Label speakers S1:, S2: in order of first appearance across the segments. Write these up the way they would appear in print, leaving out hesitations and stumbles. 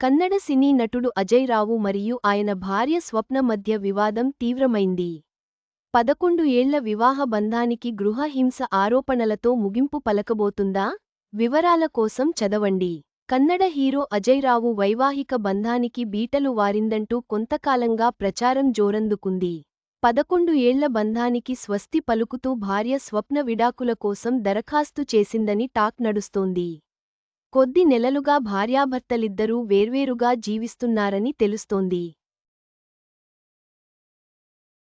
S1: కన్నడ సినీ నటుడు అజయ్ రావు మరియు ఆయన భార్య స్వప్న మధ్య వివాదం తీవ్రమైంది. 11 ఏళ్ల వివాహ బంధానికి గృహ హింస ఆరోపణలతో ముగింపు పలకబోతుందా? వివరాల కోసం చదవండి. కన్నడ హీరో అజయ్ రావు వైవాహిక బంధానికి బీటలు వారిందంటూ కొంతకాలంగా ప్రచారం జోరందుకుంది. 11 ఏళ్ల బంధానికి స్వస్తి పలుకుతూ భార్య స్వప్న విడాకుల కోసం దరఖాస్తు చేసిందని టాక్ నడుస్తోంది. కొద్ది నెలలుగా భార్యాభర్తలిద్దరూ వేర్వేరుగా జీవిస్తున్నారని తెలుస్తోంది.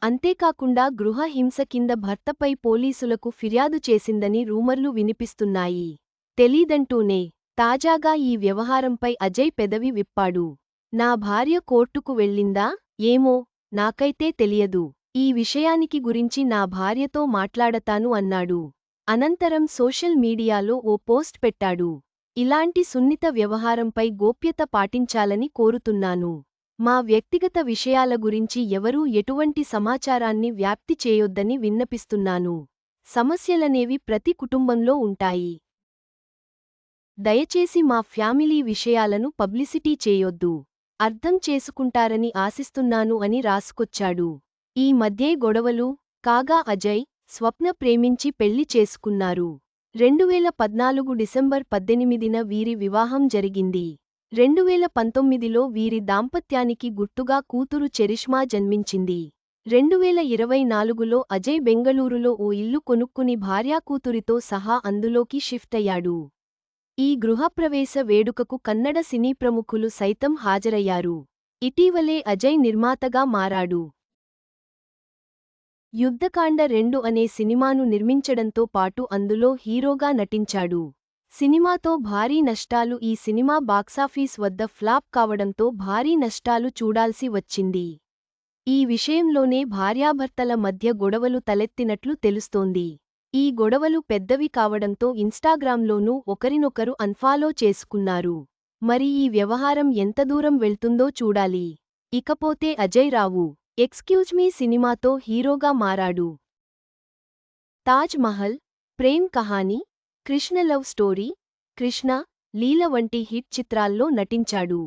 S1: అంతేకాకుండా గృహ హింస కింద భర్తపై పోలీసులకు ఫిర్యాదు చేసిందని రూమర్లు వినిపిస్తున్నాయి. తెలీదంటూనే తాజాగా ఈ వ్యవహారంపై అజయ్ పెదవి విప్పాడు. నా భార్య కోర్టుకు వెళ్ళిందా? ఏమో, నాకైతే తెలియదు. ఈ విషయానికి గురించి నా భార్యతో మాట్లాడతాను అన్నాడు. అనంతరం సోషల్ మీడియాలో ఓ పోస్ట్ పెట్టాడు. ఇలాంటి సున్నిత వ్యవహారంపై గోప్యత పాటించాలని కోరుతున్నాను. మా వ్యక్తిగత విషయాల గురించి ఎవరూ ఎటువంటి సమాచారాన్ని వ్యాప్తి చేయొద్దని విన్నపిస్తున్నాను. సమస్యలనేవి ప్రతి కుటుంబంలో ఉంటాయి. దయచేసి మా ఫ్యామిలీ విషయాలను పబ్లిసిటీ చేయొద్దు. అర్థం చేసుకుంటారని ఆశిస్తున్నాను అని రాసుకొచ్చాడు. ఈ మధ్యే గొడవలు కాగా అజయ్, స్వప్న ప్రేమించి పెళ్లి చేసుకున్నారు. 2014 డిసెంబర్ 18న వీరి వివాహం జరిగింది. 2019లో వీరి దాంపత్యానికి గుర్తుగా కూతురు చెరిష్మా జన్మించింది. 2024లో అజయ్ బెంగళూరులో ఓ ఇల్లు కొనుక్కుని భార్యాకూతురితో సహా అందులోకి షిఫ్ట్ అయ్యాడు. ఈ గృహప్రవేశ వేడుకకు కన్నడ సినీ ప్రముఖులు సైతం హాజరయ్యారు. ఇటీవలే అజయ్ నిర్మాతగా మారాడు. యుద్ధకాండ 2 అనే సినిమాను నిర్మించడంతో పాటు అందులో హీరోగా నటించాడు. సినిమాతో భారీ నష్టాలు ఈ సినిమా బాక్సాఫీస్ వద్ద ఫ్లాప్ కావడంతో భారీ నష్టాలు చూడాల్సి వచ్చింది. ఈ విషయంలోనే భార్యాభర్తల మధ్య గొడవలు తలెత్తినట్లు తెలుస్తోంది. ఈ గొడవలు పెద్దవి కావడంతో ఇన్స్టాగ్రామ్లోనూ ఒకరినొకరు అన్ఫాలో చేసుకున్నారు. మరి ఈ వ్యవహారం ఎంతదూరం వెళ్తుందో చూడాలి. ఇకపోతే అజయ్ రావు ఎక్స్క్యూజ్ మీ సినిమాతో హీరోగా మారాడు. తాజ్ మహల్, ప్రేమ్ కహానీ, కృష్ణ లవ్ స్టోరీ, కృష్ణ, లీల వంటి హిట్ చిత్రాల్లో నటించాడు.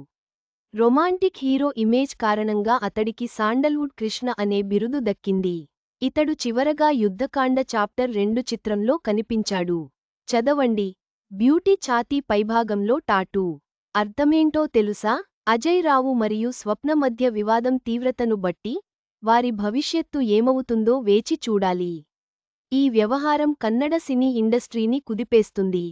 S1: రొమాంటిక్ హీరో ఇమేజ్ కారణంగా అతడికి శాండల్వుడ్ కృష్ణ అనే బిరుదు దక్కింది. ఇతడు చివరగా యుద్ధకాండ చాప్టర్ 2 చిత్రంలో కనిపించాడు. చదవండి. బ్యూటీ ఛాతీ పైభాగంలో టాటూ అర్థమేంటో తెలుసా? అజయ్ రావు మరియు స్వప్న మధ్య వివాదం తీవ్రతను బట్టి వారి భవిష్యత్తు ఏమవుతుందో వేచి చూడాలి. ఈ వ్యవహారం కన్నడ సినీ ఇండస్ట్రీని కుదిపేస్తుంది.